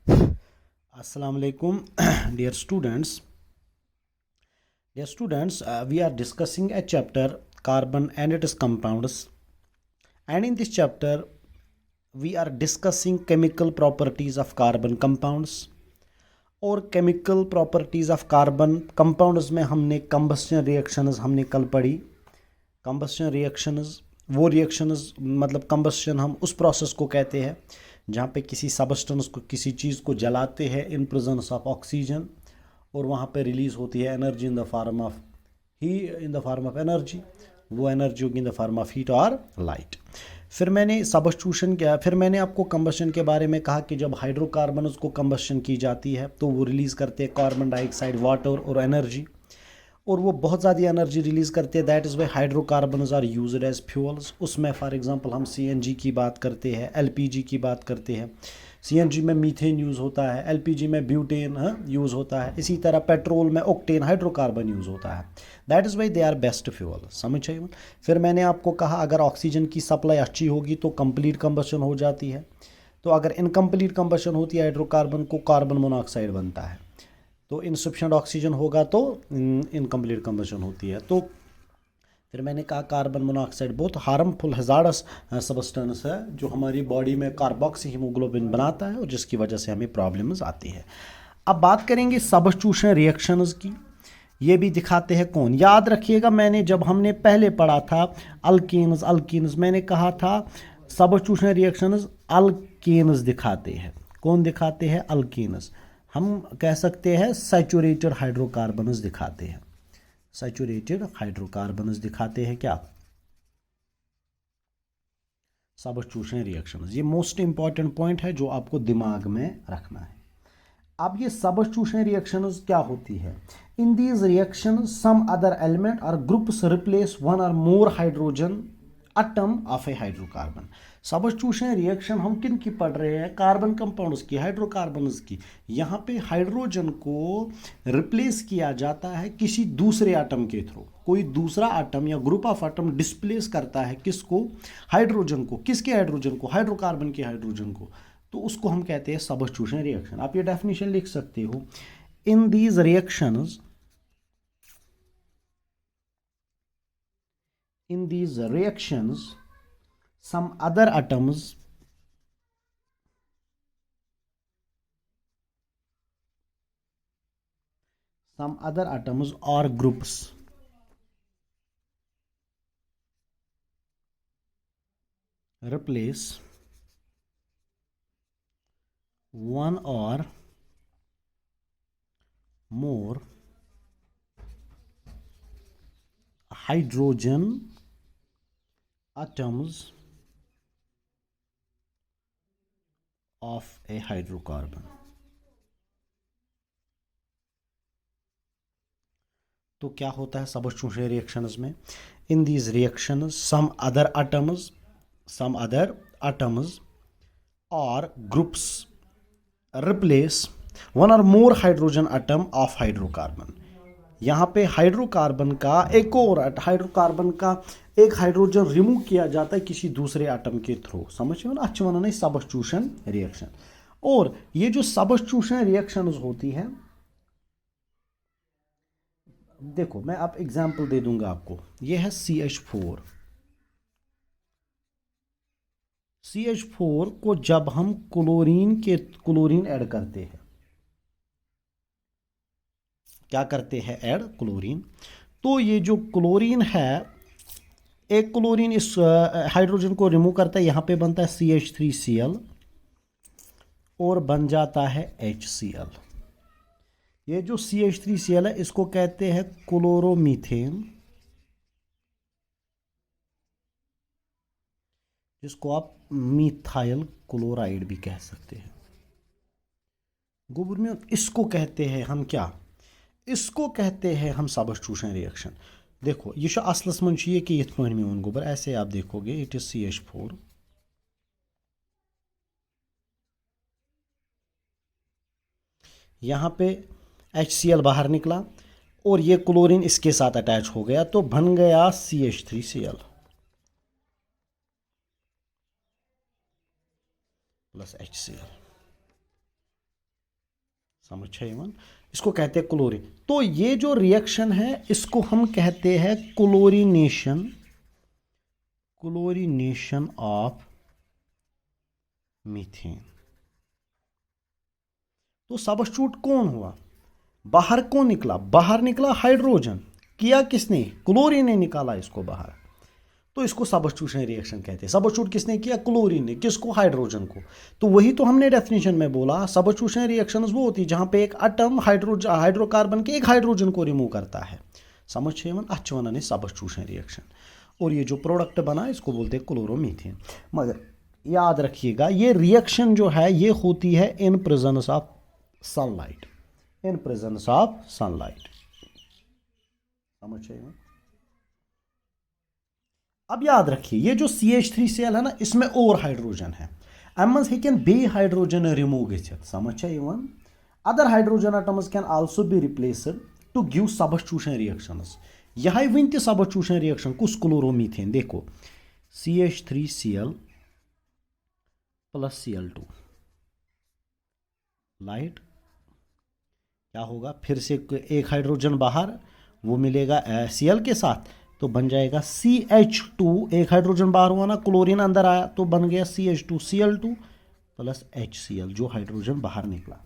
Assalamu alaikum, dear students. We are discussing a chapter carbon and its compounds, and in this chapter, we are discussing chemical properties of carbon compounds. और chemical properties of carbon compounds में हमने combustion reactions हमने कल पढ़ी। Combustion reactions वो reactions मतलब combustion हम उस प्रोसेस को कहते हैं जहाँ पे किसी सबस्टेंस को किसी चीज़ को जलाते हैं इन प्रेजेंस ऑफ ऑक्सीजन और वहाँ पे रिलीज़ होती है energy in the form of energy. वो एनर्जी होगी in the form of heat और लाइट। फिर मैंने सबस्टिट्यूशन किया, फिर मैंने आपको कंबस्शन के बारे में कहा कि जब हाइड्रोकार्बन को कंबस्शन की जाती है तो वो रिलीज़ करते हैं कार्बन डाइऑक्साइड, वाटर और एनर्जी, और वो बहुत ज़्यादा एनर्जी रिलीज़ करते हैं। That is why hydrocarbons are used as fuels. उसमें फॉर एग्जांपल हम सीएनजी की बात करते हैं, एलपीजी की बात करते हैं। सीएनजी में मीथेन यूज़ होता है, एलपीजी में ब्यूटेन यूज़ होता है, इसी तरह पेट्रोल में ऑक्टेन हाइड्रोकार्बन यूज़ होता है। That is why they are best fuel. समझ आइए। फिर मैंने आपको कहा अगर ऑक्सीजन की सप्लाई अच्छी होगी तो कंप्लीट कंबस्शन हो जाती है, तो अगर इनकम्प्लीट कंबस्शन होती है हाइड्रोकार्बन को कार्बन मोनोऑक्साइड बनता है, तो इनसफिशिएंट ऑक्सीजन होगा तो इनकम्प्लीट कंबस्शन होती है। तो फिर मैंने कहा कार्बन मोनोऑक्साइड बहुत हार्मफुल हजार्डस सबस्टेंस है जो हमारी बॉडी में कार्बोक्सी हीमोग्लोबिन बनाता है और जिसकी वजह से हमें प्रॉब्लम्स आती है। अब बात करेंगे सबस्टिट्यूशन रिएक्शंस की। ये भी दिखाते हैं कौन, याद रखिएगा मैंने जब हमने पहले पढ़ा था अल्कीन्स मैंने कहा था सबस्टिट्यूशन रिएक्शंस अल्केन्स दिखाते हैं। कौन दिखाते हैं? अल्कीन्स। हम कह सकते हैं सैचुरेटेड हाइड्रोकार्बन्स दिखाते हैं। सैचुरेटेड हाइड्रोकार्बन्स दिखाते हैं क्या? Substitution reactions. ये मोस्ट इंपॉर्टेंट पॉइंट है जो आपको दिमाग में रखना है। अब ये सबस्टिट्यूशन रिएक्शंस क्या होती है? In these reactions some other element or groups replace one or more hydrogen atom of a hydrocarbon. Substitution reaction हम किन की पढ़ रहे हैं? कार्बन कंपाउंड्स की, हाइड्रोकार्बन्स की। यहाँ पे हाइड्रोजन को रिप्लेस किया जाता है किसी दूसरे एटम के थ्रू। कोई दूसरा एटम या ग्रुप ऑफ एटम डिस्प्लेस करता है किसको? हाइड्रोजन को। किसके हाइड्रोजन को? हाइड्रोकार्बन के हाइड्रोजन को। तो उसको हम कहते हैं सबस्टिट्यूशन रिएक्शन। आप ये डेफिनेशन लिख सकते हो। इन these reactions some other atoms or groups replace one or more hydrogen atoms of a hydrocarbon। तो क्या होता है सबस्टिट्यूशन रिएक्शंस में? In these reactions some other atoms or groups replace one or more hydrogen atom of hydrocarbon। यहाँ पे hydrocarbon का एक hydrogen remove किया जाता है किसी दूसरे एटम के थ्रू। समझिए ना, अच्छा वनाना सबस्टिट्यूशन रिएक्शन। और ये जो सबस्टिट्यूशन रिएक्शंस होती है, देखो मैं आप एग्जांपल दे दूंगा आपको। ये है CH4 को जब हम क्लोरीन ऐड करते हैं, क्या करते हैं? Add chlorine. तो ये जो क्लोरीन है, एक क्लोरीन इस हाइड्रोजन को रिमूव करता है, यहां पे बनता है CH3Cl और बन जाता है HCl। ये जो CH3Cl है इसको कहते हैं क्लोरोमीथेन, जिसको आप मिथाइल क्लोराइड भी कह सकते हैं। गोबर में इसको कहते हैं हम क्या? इसको कहते हैं हम सबस्टिट्यूशन रिएक्शन। देखो ये असलस मन ये कि ये में वन गोबर, ऐसे आप देखोगे इट इज CH4, यहाँ पे HCl बाहर निकला और ये क्लोरीन इसके साथ अटैच हो गया तो बन गया CH3Cl प्लस HCl। समझ है इवन, इसको कहते हैं क्लोरीन। तो ये जो रिएक्शन है इसको हम कहते हैं क्लोरीनेशन, क्लोरीनेशन ऑफ मीथेन। तो सबस्टिट्यूट कौन हुआ, बाहर कौन निकला, बाहर निकला हाइड्रोजन, किया किसने, क्लोरीन ने निकाला इसको बाहर, तो इसको सबस्टिट्यूशन रिएक्शन कहते हैं। सबस्टिट्यूट किसने किया, क्लोरीन ने, किसको, हाइड्रोजन को। तो वही तो हमने डेफिनेशन में बोला, सबस्टिट्यूशन रिएक्शंस वो होती है जहां पे एक एटम हाइड्रोकार्बन के एक हाइड्रोजन को रिमूव करता है। समझ वन अच्छे वन सबस्टिट्यूशन रिएक्शन। और ये जो प्रोडक्ट बना इसको बोलते हैं क्लोरोमीथेन। मगर याद रखिएगा ये रिएक्शन जो है ये होती है इन presence of sunlight, in presence of sunlight. समझ वन। अब याद रखिए ये जो CH3Cl है ना इसमें और हाइड्रोजन है, एमस हेकन बे हाइड्रोजन रिमूव गच्छित। समझ वन। Other hydrogen atoms can also be replaced to give substitution reactions. यह वन ति सबस्टिट्यूशन रिएक्शन कुछ क्लोरोमीथेन, देखो CH3Cl प्लस Cl2 लाइट, क्या होगा, फिर से एक हाइड्रोजन बाहर, वो मिलेगा Cl के साथ, तो बन जाएगा CH2, एक हाइड्रोजन बाहर हुआ ना, क्लोरीन अंदर आया तो बन गया CH2Cl2 प्लस HCl, जो हाइड्रोजन बाहर निकला।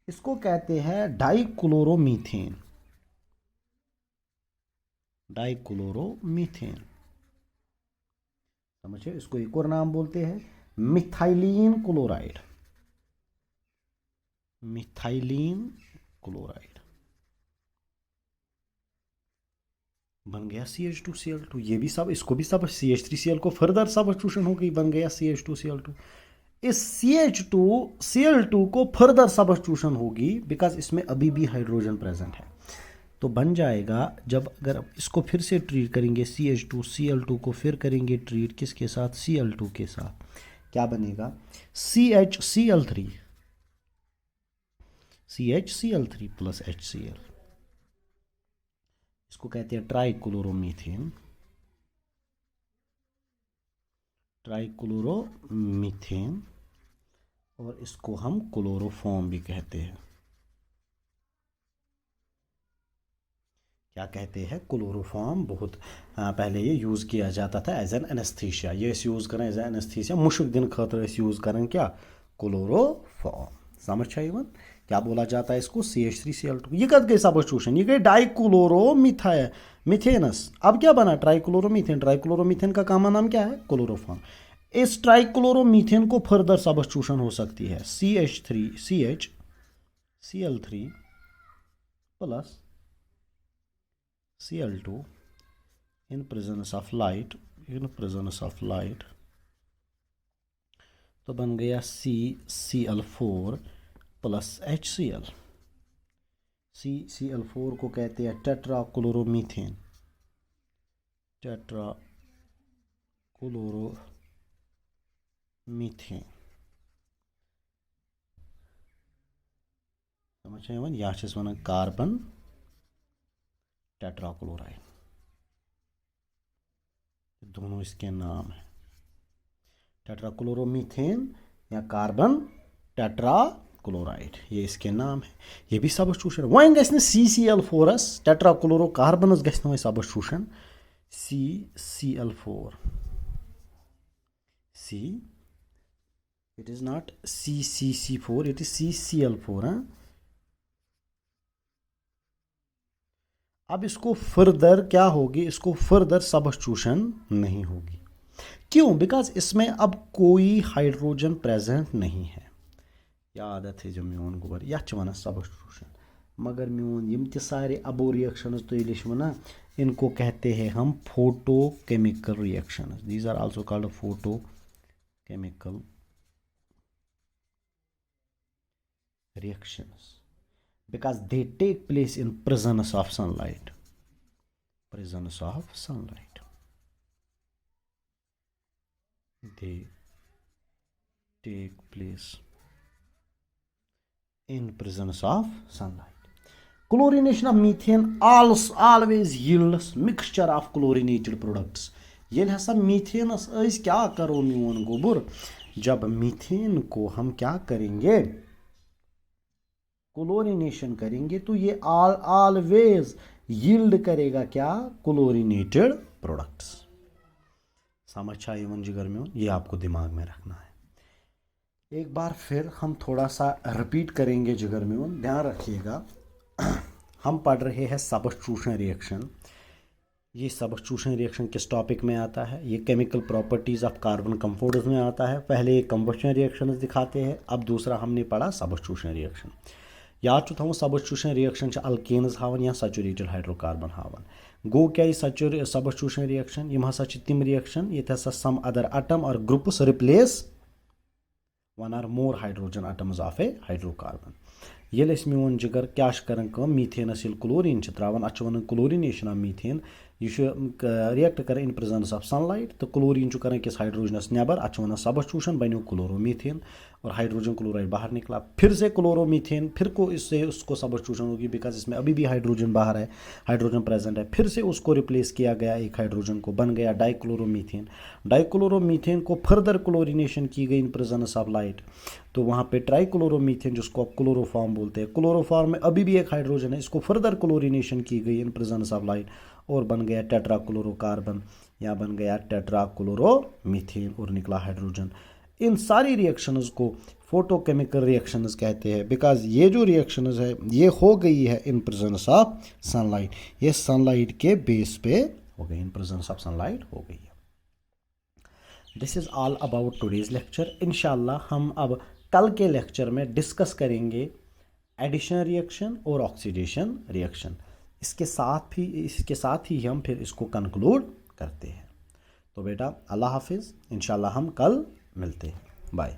इसको कहते हैं डाइक्लोरोमीथेन, डाइक्लोरोमीथेन। समझिए, इसको एक और नाम बोलते हैं मिथाइलिन क्लोराइड, मिथाइलिन क्लोराइड। बन गया CH2Cl2, ये भी सब, इसको भी सब, CH3Cl को फर्दर सबस्टिट्यूशन हो गई, बन गया CH2Cl2। इस CH2Cl2 को फर्दर सबस्टिट्यूशन होगी बिकॉज इसमें अभी भी हाइड्रोजन प्रेजेंट है, तो बन जाएगा, जब अगर इसको फिर से ट्रीट करेंगे CH2Cl2 को, फिर करेंगे ट्रीट किसके साथ, Cl2 के साथ, क्या बनेगा CHCl3, CHCl3 प्लस HCl। इसको कहते हैं ट्राइक्लोरोमीथेन, ट्राइक्लोरोमीथेन, और इसको हम क्लोरोफॉर्म भी कहते हैं। क्या कहते हैं, क्लोरोफॉर्म। बहुत पहले ये यूज़ किया जाता था एज एन एनेस्थीसिया, ये यूज़ करें एज एन एनेस्थीसिया, मुश्क दिन खतर यूज़ करें क्या, क्लोरोफॉर्म। समझ है इवन, क्या बोला जाता है इसको, CH3Cl2। ये कद गई सबस्टिट्यूशन, ये गई डाइक्लोरोमीथेनस। अब क्या बना, ट्राइक्लोरोमीथेन। ट्राइक्लोरोमीथेन का कॉमन नाम क्या है, क्लोरोफॉर्म। इस ट्राइक्लोरोमीथेन को फर्दर सबस्टिट्यूशन हो सकती है CH3Cl3 plus Cl2 in presence of light, in presence of light, तो बन गया CCl4 प्लस HCl। CCl4 को कहते हैं टेट्राक्लोरोमीथेन, टेट्राक्लोरोमीथेन। समझे वन, या वन कार्बन टेट्राक्लोराइड, दोनों इसके नाम है, टेट्राक्लोरोमीथेन या कार्बन टेट्राक्लोराइड, ये इसके नाम है। ये भी सबस्टिट्यूशन वहीं गए CCl4 टेट्राक्लोरो कार्बन गए substitution CCl4 C, it is not CCC4, it is CCl4। अब इसको फर्दर क्या होगी, इसको फर्दर सबस्टिट्यूशन नहीं होगी, क्यों, बिकॉज इसमें अब कोई हाइड्रोजन प्रेजेंट नहीं है। याद है जो म्यून गोबर या वन सबस्टिट्यूशन, मगर म्यून यम ते सारे अबो रिएक्शंस तो ये वना, इनको कहते हैं हम photochemical reactions. These are also called photochemical reactions because they take place in presence of sunlight, presence of sunlight, they take place in presence of sunlight. Chlorination of methane always yields mixture of chlorinated products। ये हसा मीथेनस क्या करो म्यून गोबर, जब methane को हम क्या करेंगे, क्लोरिनेशन करेंगे तो ये ऑलवेज यील्ड करेगा क्या, क्लोरिनेटेड प्रोडक्ट्स। समझ आई वन जिगर में, ये आपको दिमाग में रखना है। एक बार फिर हम थोड़ा सा रिपीट करेंगे जिगर में, ध्यान रखिएगा। हम पढ़ रहे हैं सब्स्टिट्यूशन रिएक्शन। ये सब्स्टिट्यूशन रिएक्शन किस टॉपिक में आता है, ये chemical properties of carbon compounds में आता है। पहले कंबशन रिएक्शन दिखाते हैं, अब दूसरा हमने पढ़ा सब्स्टिट्यूशन रिएक्शन। याद छो थोन सब्स्टिट्यूशन रिएक्शन अल्केन्स हावन या सैचुरेटेड हाइड्रोकार्बन हावन। गो क्या सब्स्टिट्यूशन रिएक्शन, यम हसा तिम रिएक्शन ये हसा some other atom or groups replace one or more hydrogen atoms of a hydrocarbon. ये मोन जिगर क्या कर मीथेनस क्लोरीन त्रावान अत वन क्लोरिनेशन ऑफ मीथेन, यह रिएक्ट कर इन प्रेजेंस ऑफ सनलाइट, तो क्लोरीन कर किस हाइड्रोजनस नबर, अत वन सब्स्टिट्यूशन बनो क्लोरोमीथेन और हाइड्रोजन क्लोराइड बाहर निकला, फिर से क्लोरोमीथेन, फिर को इससे उसको सब्स्टिट्यूशन होगी बिकॉज इसमें अभी भी हाइड्रोजन बाहर है, हाइड्रोजन प्रेजेंट है, फिर से उसको रिप्लेस किया गया एक हाइड्रोजन को, बन गया डाइक्लोरोमीथेन। डाइक्लोरोमीथेन को फर्दर क्लोरिनेशन की गई इन प्रेजेंस ऑफ लाइट, तो वहाँ पे ट्राइक्लोरोमीथेन जिसको आप क्लोरोफॉर्म बोलते हैं, क्लोरोफॉर्म में अभी भी एक हाइड्रोजन है, इसको फर्दर क्लोरिनेशन की गई इन प्रेजेंस ऑफ लाइट और बन गया टेट्राक्लोरोकार्बन या बन गया टेट्राक्लोरोमीथेन और निकला हाइड्रोजन। इन सारी रिएक्शंस को फोटोकेमिकल रिएक्शंस कहते हैं बिकॉज ये जो रिएक्शंस है ये हो गई है इन प्रेजेंस ऑफ सनलाइट, ये सनलाइट के बेस पे हो गई, इन प्रेजेंस ऑफ सनलाइट हो गई है। This is all about today's lecture. इंशाल्लाह हम अब कल के लेक्चर में डिस्कस करेंगे एडिशन रिएक्शन और ऑक्सीडेशन रिएक्शन। इसके साथ ही हम फिर इसको कंक्लूड करते हैं। तो बेटा अल्लाह हाफिज़, इंशाल्लाह हम कल मिलते हैं, बाय।